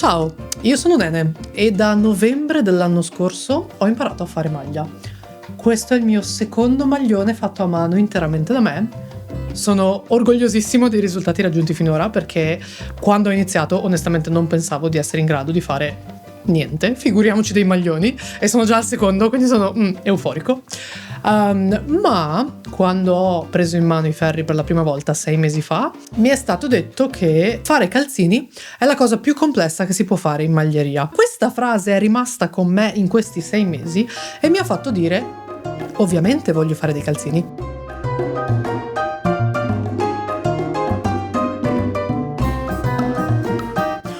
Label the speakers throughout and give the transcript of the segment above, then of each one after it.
Speaker 1: Ciao, io sono Nene e da novembre dell'anno scorso ho imparato a fare maglia. Questo è il mio secondo maglione fatto a mano interamente da me. Sono orgogliosissimo dei risultati raggiunti finora perché quando ho iniziato onestamente non pensavo di essere in grado di fare niente, figuriamoci dei maglioni, e sono già al secondo, quindi sono euforico. Ma quando ho preso in mano i ferri per la prima volta 6 mesi fa, mi è stato detto che fare calzini è la cosa più complessa che si può fare in maglieria. Questa frase è rimasta con me in questi 6 mesi e mi ha fatto dire: ovviamente voglio fare dei calzini.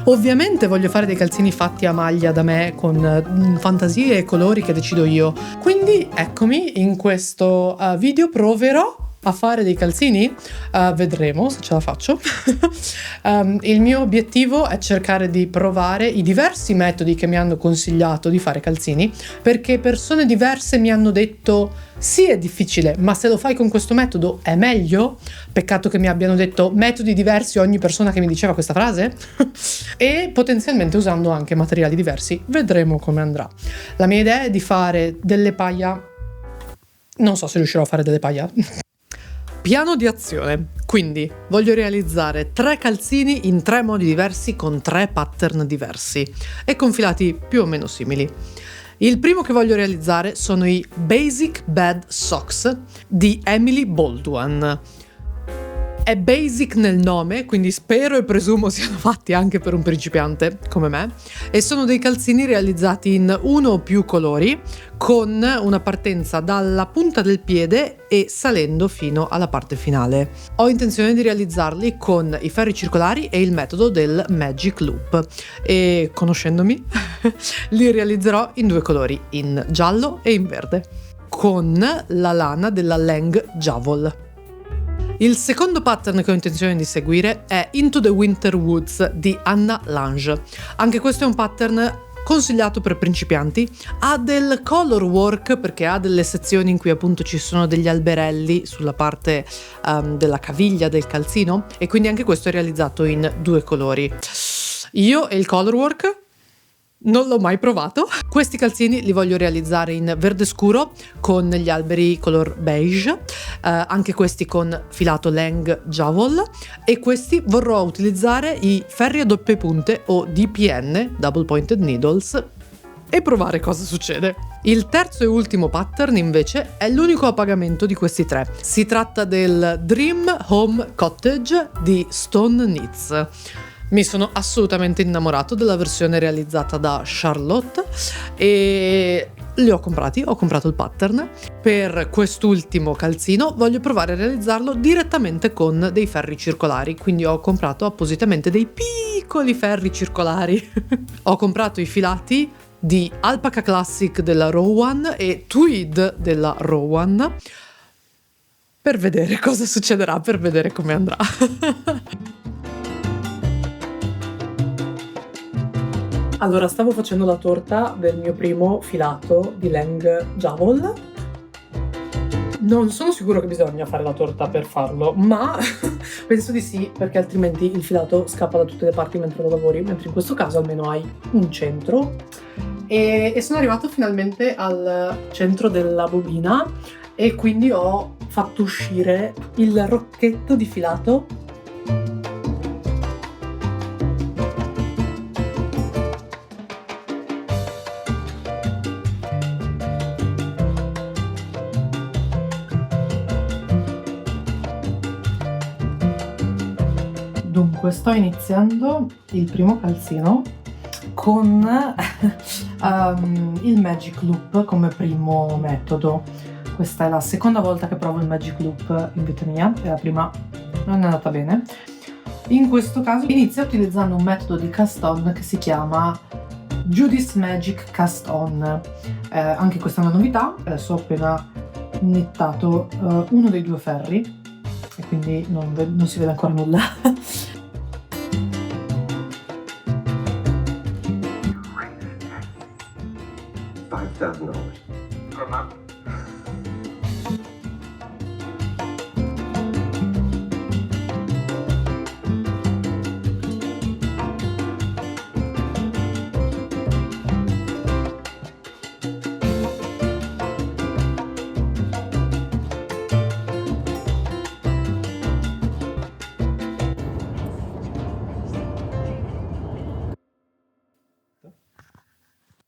Speaker 1: Ovviamente voglio fare dei calzini fatti a maglia da me con fantasie e colori che decido io. Quindi eccomi, in questo video proverò a fare dei calzini, vedremo se ce la faccio. Il mio obiettivo è cercare di provare i diversi metodi che mi hanno consigliato di fare calzini, perché persone diverse mi hanno detto sì, è difficile, ma se lo fai con questo metodo è meglio. Peccato che mi abbiano detto metodi diversi ogni persona che mi diceva questa frase. E potenzialmente usando anche materiali diversi. Vedremo come andrà. La mia idea è di fare delle paia. Non so se riuscirò a fare delle paia. Piano di azione. Quindi voglio realizzare 3 calzini in 3 modi diversi con 3 pattern diversi e con filati più o meno simili. Il primo che voglio realizzare sono i Basic Bed Socks di Emily Baldwin. È basic nel nome, quindi spero e presumo siano fatti anche per un principiante come me, e sono dei calzini realizzati in uno o più colori, con una partenza dalla punta del piede e salendo fino alla parte finale. Ho intenzione di realizzarli con i ferri circolari e il metodo del Magic Loop, e conoscendomi li realizzerò in 2 colori, in giallo e in verde, con la lana della Lang Javol. Il secondo pattern che ho intenzione di seguire è Into the Winter Woods di Anna Lange. Anche questo è un pattern consigliato per principianti. Ha del color work perché ha delle sezioni in cui appunto ci sono degli alberelli sulla parte della caviglia del calzino, e quindi anche questo è realizzato in 2 colori. Io e il color work non l'ho mai provato. Questi calzini li voglio realizzare in verde scuro con gli alberi color beige, anche questi con filato Lang Javol, e questi vorrò utilizzare i ferri a doppie punte o DPN, Double Pointed Needles, e provare cosa succede. Il terzo e ultimo pattern invece è l'unico a pagamento di questi 3. Si tratta del Dream Home Cottage di Stone Knits. Mi sono assolutamente innamorato della versione realizzata da Charlotte e li ho comprati, ho comprato il pattern. Per quest'ultimo calzino voglio provare a realizzarlo direttamente con dei ferri circolari, quindi ho comprato appositamente dei piccoli ferri circolari. Ho comprato i filati di Alpaca Classic della Rowan e Tweed della Rowan per vedere cosa succederà, per vedere come andrà. Allora, stavo facendo la torta del mio primo filato di Lang Javol. Non sono sicuro che bisogna fare la torta per farlo, ma penso di sì, perché altrimenti il filato scappa da tutte le parti mentre lo lavori, mentre in questo caso almeno hai un centro. E sono arrivato finalmente al centro della bobina e quindi ho fatto uscire il rocchetto di filato. Dunque, sto iniziando il primo calzino con il Magic Loop come primo metodo. Questa è la seconda volta che provo il Magic Loop in vita mia, e la prima non è andata bene. In questo caso inizio utilizzando un metodo di cast on che si chiama Judy's Magic Cast On. Anche questa è una novità. Adesso ho appena nettato uno dei 2 ferri e quindi non si vede ancora nulla.
Speaker 2: $5,000.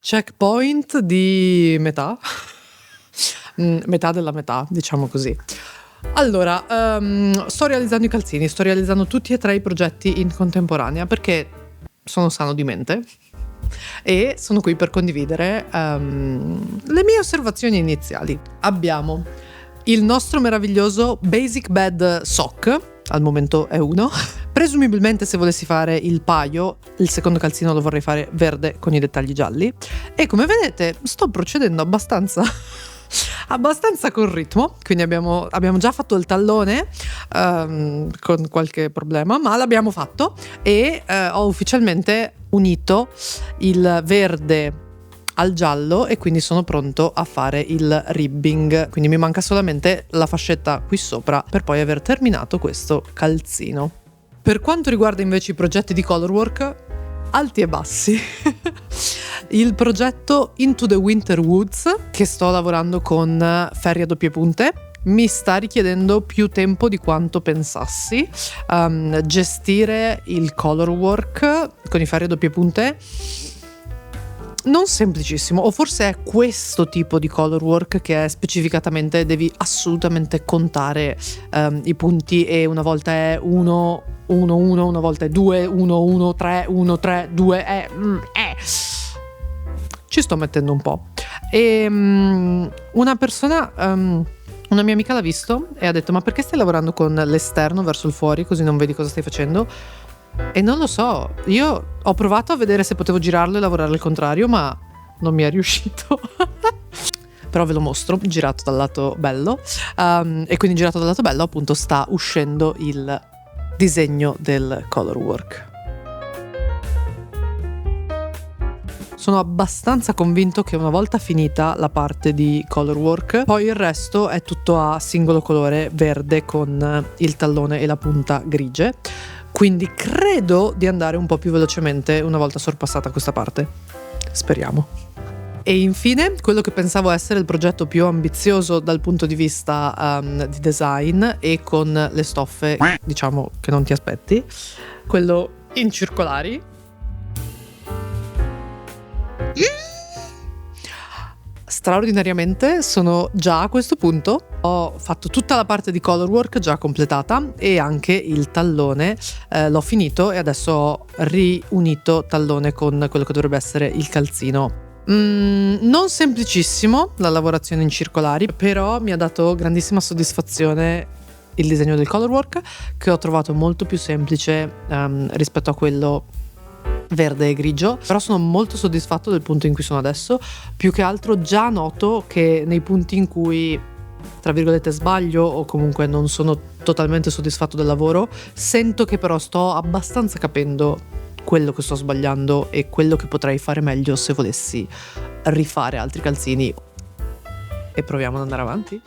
Speaker 1: checkpoint di metà. Metà della metà, diciamo così. Allora, sto realizzando i calzini, sto realizzando tutti e 3 i progetti in contemporanea perché sono sano di mente e sono qui per condividere le mie osservazioni iniziali. Abbiamo il nostro meraviglioso Basic Bed Sock, al momento è uno. Presumibilmente, se volessi fare il paio, il secondo calzino lo vorrei fare verde con i dettagli gialli, e come vedete sto procedendo abbastanza con ritmo, quindi abbiamo già fatto il tallone con qualche problema, ma l'abbiamo fatto e ho ufficialmente unito il verde al giallo e quindi sono pronto a fare il ribbing, quindi mi manca solamente la fascetta qui sopra per poi aver terminato questo calzino. Per quanto riguarda invece i progetti di colorwork, alti e bassi. Il progetto Into the Winter Woods, che sto lavorando con ferri a doppie punte, mi sta richiedendo più tempo di quanto pensassi. Gestire il colorwork con i ferri a doppie punte non semplicissimo, o forse è questo tipo di colorwork che è specificatamente devi assolutamente contare i punti, e una volta è 1 1 1, una volta è 2 1 1 3 1 3 2 ci sto mettendo un po'. E una persona, una mia amica l'ha visto e ha detto: ma perché stai lavorando con l'esterno verso il fuori così non vedi cosa stai facendo? E non lo so, io ho provato a vedere se potevo girarlo e lavorare al contrario, ma non mi è riuscito. Però ve lo mostro, girato dal lato bello. E quindi girato dal lato bello appunto sta uscendo il disegno del colorwork. Sono abbastanza convinto che una volta finita la parte di colorwork, poi il resto è tutto a singolo colore verde con il tallone e la punta grigie. Quindi credo di andare un po' più velocemente una volta sorpassata questa parte. Speriamo. E infine, quello che pensavo essere il progetto più ambizioso dal punto di vista di design e con le stoffe, diciamo, che non ti aspetti, quello in circolari. Straordinariamente sono già a questo punto, ho fatto tutta la parte di colorwork già completata e anche il tallone l'ho finito, e adesso ho riunito tallone con quello che dovrebbe essere il calzino. Non semplicissimo la lavorazione in circolari, però mi ha dato grandissima soddisfazione il disegno del colorwork, che ho trovato molto più semplice rispetto a quello verde e grigio, però sono molto soddisfatto del punto in cui sono adesso. Più che altro già noto che nei punti in cui, tra virgolette, sbaglio o comunque non sono totalmente soddisfatto del lavoro, sento che però sto abbastanza capendo quello che sto sbagliando e quello che potrei fare meglio se volessi rifare altri calzini. E proviamo ad andare avanti.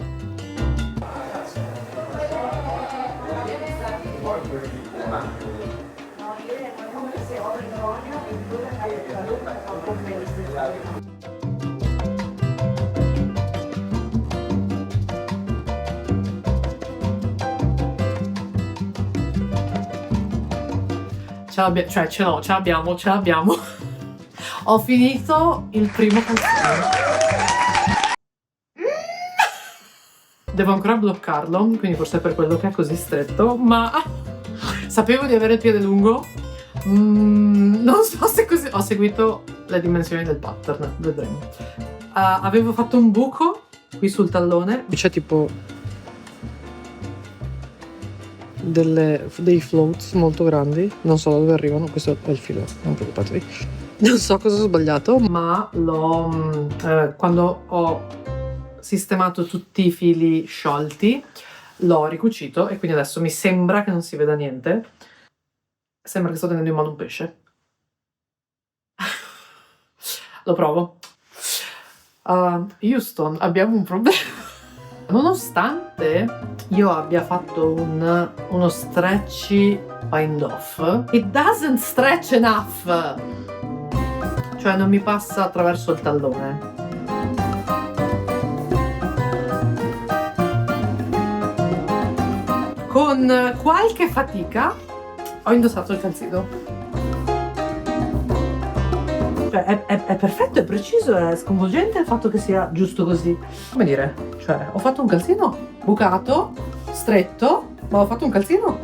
Speaker 1: Ce l'abbiamo. Ho finito il primo calzino. Devo ancora bloccarlo, quindi forse è per quello che è così stretto, ma sapevo di avere il piede lungo. Non so se così. Ho seguito le dimensioni del pattern, vedremo. Avevo fatto un buco qui sul tallone, c'è tipo dei floats molto grandi, non so da dove arrivano, questo è il filo, non preoccupatevi, non so cosa ho sbagliato, ma quando ho sistemato tutti i fili sciolti l'ho ricucito e quindi adesso mi sembra che non si veda niente, sembra che sto tenendo in mano un pesce. Lo provo. Houston, abbiamo un problema. Nonostante io abbia fatto uno stretchy bind off, it doesn't stretch enough, cioè non mi passa attraverso il tallone. Con qualche fatica ho indossato il calzino Cioè è perfetto, è preciso, è sconvolgente il fatto che sia giusto così. Come dire, cioè ho fatto un calzino bucato, stretto, ma ho fatto un calzino.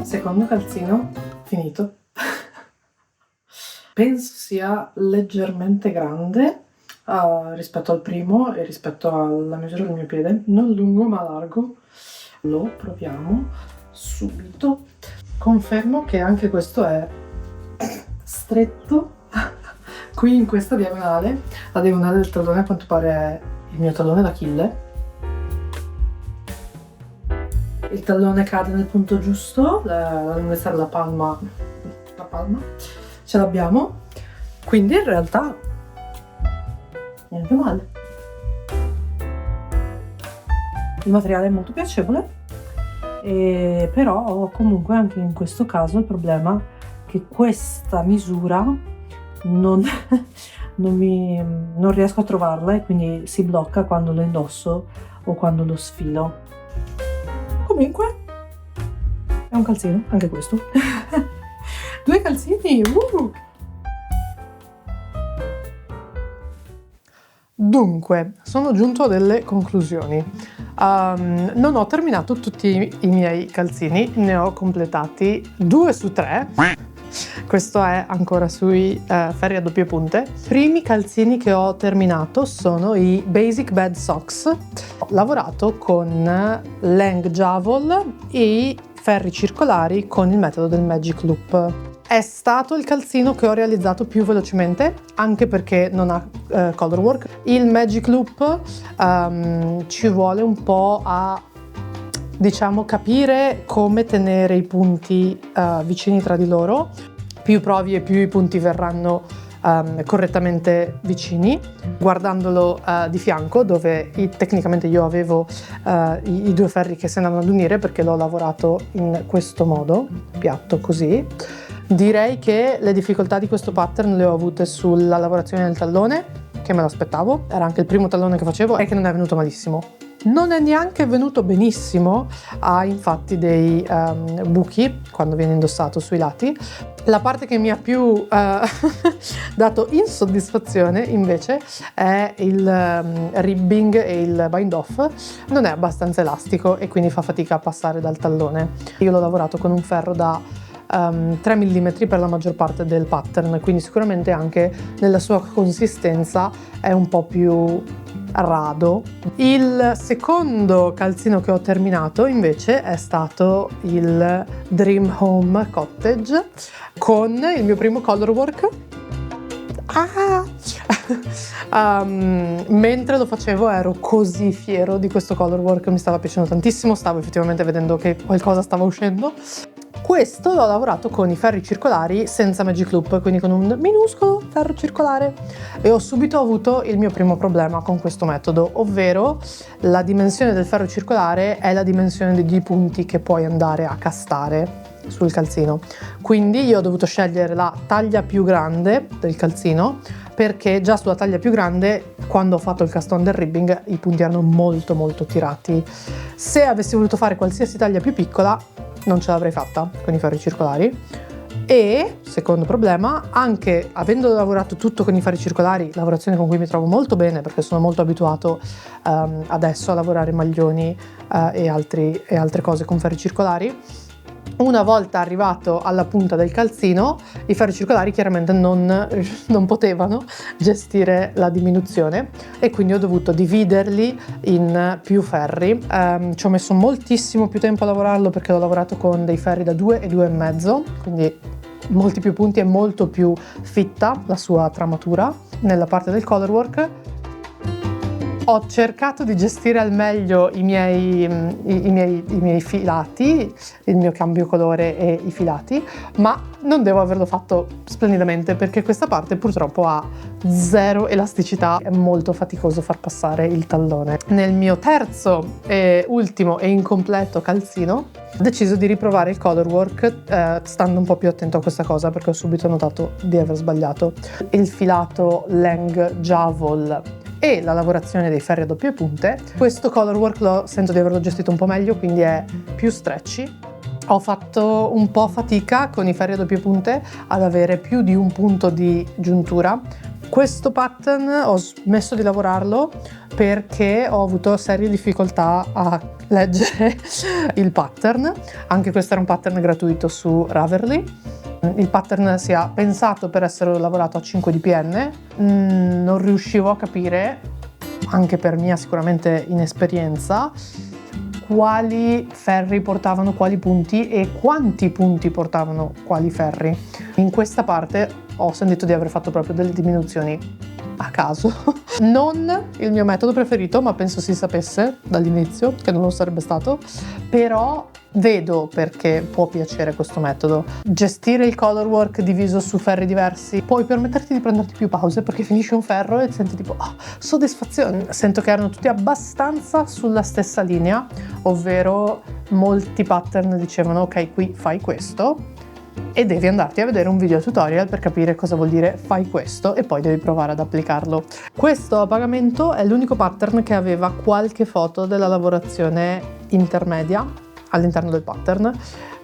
Speaker 1: Secondo calzino finito. Penso sia leggermente grande rispetto al primo e rispetto alla misura del mio piede, non lungo ma largo. Lo proviamo subito. Confermo che anche questo è stretto. Qui in questa diagonale, la diagonale del tallone a quanto pare è il mio tallone d'Achille. Il tallone cade nel punto giusto, la lunghezza della palma, ce l'abbiamo, quindi in realtà niente male. Il materiale è molto piacevole, però ho comunque anche in questo caso il problema che questa misura non riesco a trovarla e quindi si blocca quando lo indosso o quando lo sfilo. Comunque è un calzino, anche questo. 2 calzini! Dunque, sono giunto a delle conclusioni. Non ho terminato tutti i miei calzini, ne ho completati 2 su 3. Questo è ancora sui ferri a doppie punte. I primi calzini che ho terminato sono i Basic Bed Socks. Ho lavorato con Lang Javel e i ferri circolari con il metodo del Magic Loop. È stato il calzino che ho realizzato più velocemente, anche perché non ha color work. Il Magic Loop ci vuole un po' a, diciamo, capire come tenere i punti vicini tra di loro. Più provi e più i punti verranno correttamente vicini. Guardandolo di fianco, dove tecnicamente io avevo i 2 ferri che si andavano ad unire, perché l'ho lavorato in questo modo, piatto così. Direi che le difficoltà di questo pattern le ho avute sulla lavorazione del tallone, che me lo aspettavo, era anche il primo tallone che facevo e che non è venuto malissimo. Non è neanche venuto benissimo, ha infatti dei buchi quando viene indossato sui lati. La parte che mi ha più dato insoddisfazione invece è il ribbing e il bind off. Non è abbastanza elastico e quindi fa fatica a passare dal tallone. Io l'ho lavorato con un ferro da 3 mm per la maggior parte del pattern, quindi sicuramente anche nella sua consistenza è un po' più rado. Il secondo calzino che ho terminato invece è stato il Dream Home Cottage con il mio primo colorwork. Mentre lo facevo ero così fiero di questo colorwork, mi stava piacendo tantissimo, stavo effettivamente vedendo che qualcosa stava uscendo. Questo l'ho lavorato con i ferri circolari senza Magic Loop, quindi con un minuscolo ferro circolare, e ho subito avuto il mio primo problema con questo metodo, ovvero la dimensione del ferro circolare è la dimensione dei punti che puoi andare a castare sul calzino. Quindi io ho dovuto scegliere la taglia più grande del calzino, perché già sulla taglia più grande, quando ho fatto il castone del ribbing, i punti erano molto molto tirati. Se avessi voluto fare qualsiasi taglia più piccola non ce l'avrei fatta con i ferri circolari. E secondo problema, anche avendo lavorato tutto con i ferri circolari, lavorazione con cui mi trovo molto bene perché sono molto abituato adesso a lavorare maglioni e altre cose con ferri circolari, una volta arrivato alla punta del calzino i ferri circolari chiaramente non potevano gestire la diminuzione e quindi ho dovuto dividerli in più ferri. Ci ho messo moltissimo più tempo a lavorarlo perché l'ho lavorato con dei ferri da 2 e 2,5, quindi molti più punti e molto più fitta la sua tramatura nella parte del colorwork. Ho cercato di gestire al meglio i miei filati, il mio cambio colore e i filati, ma non devo averlo fatto splendidamente perché questa parte purtroppo ha zero elasticità, è molto faticoso far passare il tallone. Nel mio terzo e ultimo e incompleto calzino ho deciso di riprovare il color work, stando un po' più attento a questa cosa perché ho subito notato di aver sbagliato. Il filato Lang Javol e la lavorazione dei ferri a doppie punte. Questo color work sento di averlo gestito un po' meglio, quindi è più stretchy. Ho fatto un po' fatica con i ferri a doppie punte ad avere più di un punto di giuntura. Questo pattern ho smesso di lavorarlo perché ho avuto serie difficoltà a leggere il pattern. Anche questo era un pattern gratuito su Ravelry. Il pattern sia pensato per essere lavorato a 5 dpn, non riuscivo a capire, anche per mia sicuramente inesperienza, quali ferri portavano quali punti e quanti punti portavano quali ferri. In questa parte ho sentito di aver fatto proprio delle diminuzioni a caso. Non il mio metodo preferito, ma penso si sapesse dall'inizio che non lo sarebbe stato, però vedo perché può piacere questo metodo. Gestire il color work diviso su ferri diversi, puoi permetterti di prenderti più pause perché finisci un ferro e senti tipo soddisfazione. Sento che erano tutti abbastanza sulla stessa linea, ovvero molti pattern dicevano ok, qui fai questo e devi andarti a vedere un video tutorial per capire cosa vuol dire fai questo e poi devi provare ad applicarlo. Questo a pagamento è l'unico pattern che aveva qualche foto della lavorazione intermedia all'interno del pattern,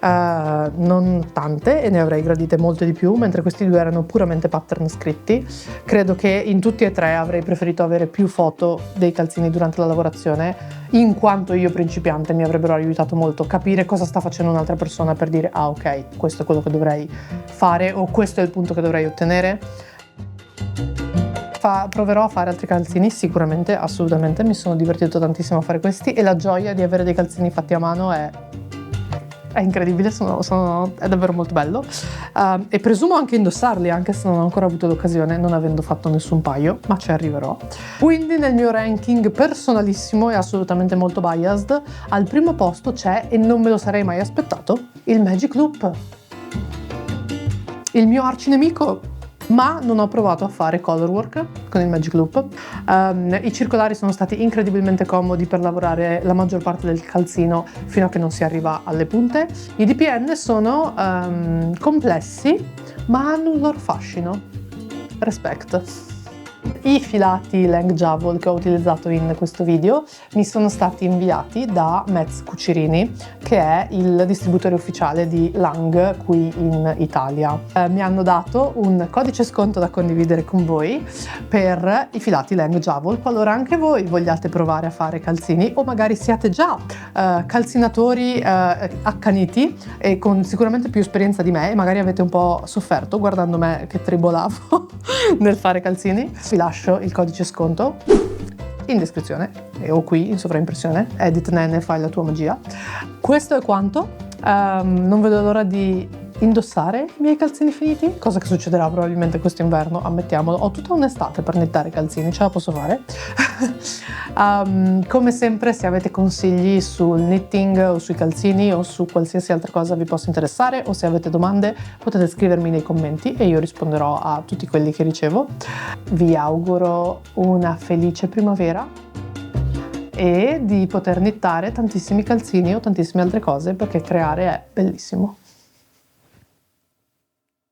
Speaker 1: non tante e ne avrei gradite molte di più, mentre questi due erano puramente pattern scritti. Credo che in tutti e tre avrei preferito avere più foto dei calzini durante la lavorazione, in quanto io principiante mi avrebbero aiutato molto capire cosa sta facendo un'altra persona per dire ah ok, questo è quello che dovrei fare o questo è il punto che dovrei ottenere. Proverò a fare altri calzini sicuramente, assolutamente, mi sono divertito tantissimo a fare questi e la gioia di avere dei calzini fatti a mano è incredibile, è davvero molto bello, e presumo anche indossarli, anche se non ho ancora avuto l'occasione, non avendo fatto nessun paio, ma ci arriverò. Quindi nel mio ranking personalissimo e assolutamente molto biased, al primo posto c'è, e non me lo sarei mai aspettato, il Magic Loop, il mio arcinemico. Ma non ho provato a fare color work con il Magic Loop. I circolari sono stati incredibilmente comodi per lavorare la maggior parte del calzino fino a che non si arriva alle punte. I DPN sono complessi ma hanno un loro fascino. Respect. I filati Lang Javol che ho utilizzato in questo video mi sono stati inviati da Metz Cucirini, che è il distributore ufficiale di Lang qui in Italia. Mi hanno dato un codice sconto da condividere con voi per i filati Lang Javol, qualora anche voi vogliate provare a fare calzini o magari siate già calzinatori accaniti e con sicuramente più esperienza di me e magari avete un po' sofferto guardando me che tribolavo nel fare calzini. Vi lascio il codice sconto in descrizione o qui in sovraimpressione. Edit Nene, fai la tua magia. Questo è quanto. Non vedo l'ora di indossare i miei calzini finiti, cosa che succederà probabilmente quest'inverno, ammettiamolo. Ho tutta un'estate per nettare calzini, ce la posso fare. Come sempre, se avete consigli sul knitting o sui calzini o su qualsiasi altra cosa vi possa interessare, o se avete domande potete scrivermi nei commenti e io risponderò a tutti quelli che ricevo. Vi auguro una felice primavera e di poter knittare tantissimi calzini o tantissime altre cose, perché creare è bellissimo.